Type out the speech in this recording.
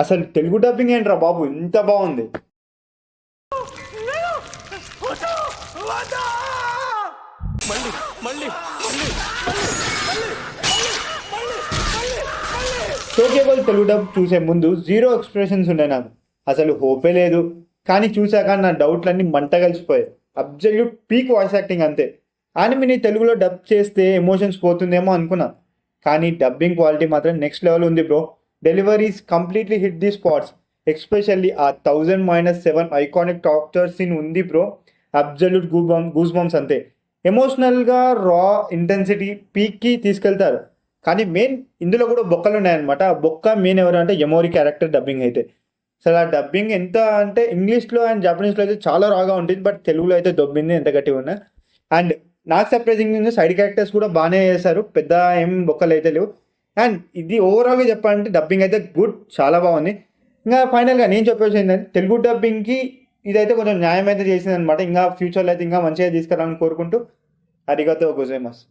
అసలు తెలుగు డబ్బింగ్ ఏంట్రా బాబు ఇంత బాగుంది. షోకేబుల్ తెలుగు డబ్ చూసే ముందు జీరో ఎక్స్ప్రెషన్స్ ఉండే నాకు, అసలు హోపే లేదు. కానీ చూశాక నా డౌట్లన్నీ మంట కలిసిపోయాయి. అబ్జల్యూట్ పీక్ వాయిస్ యాక్టింగ్ అంతే. యానిమేని తెలుగులో డబ్ చేస్తే ఎమోషన్స్ పోతుందేమో అనుకున్నా, కానీ డబ్బింగ్ క్వాలిటీ మాత్రం నెక్స్ట్ లెవెల్ ఉంది bro. Deliveries completely hit the spots, especially ఆ 1000-7 ఐకానిక్ టాక్టర్ సీన్ ఉంది బ్రో. అబ్జల్యూట్ గూస్ బంప్స్ అంతే. ఎమోషనల్గా రా ఇంటెన్సిటీ పీక్కి తీసుకెళ్తారు. కానీ మెయిన్ ఇందులో కూడా బొక్కలు ఉన్నాయన్నమాట. ఆ బొక్క మెయిన్ ఎవరు అంటే యమోరి క్యారెక్టర్ డబ్బింగ్ అయితే. అసలు ఆ డబ్బింగ్ ఎంత అంటే ఇంగ్లీష్లో అండ్ జపనీస్లో అయితే చాలా రాగా ఉంటుంది, బట్ తెలుగులో అయితే దొబ్బింది ఎంత గట్టిగా ఉన్నా. అండ్ నాకు సర్ప్రైజింగ్ సైడ్ క్యారెక్టర్స్ కూడా బాగానే చేశారు, పెద్ద ఏం బొక్కలు అయితే లేవు. అండ్ ఇది ఓవరాల్గా చెప్పాలంటే డబ్బింగ్ అయితే గుడ్, చాలా బాగుంది. ఇంకా ఫైనల్గా నేను చెప్పేసి ఏంటంటే తెలుగు డబ్బింగ్కి ఇదైతే కొంచెం న్యాయం అయితే చేసింది అనమాట. ఇంకా ఫ్యూచర్లో అయితే ఇంకా మంచిగా తీసుకురావాలని కోరుకుంటూ అరిగతో గొజైమస్.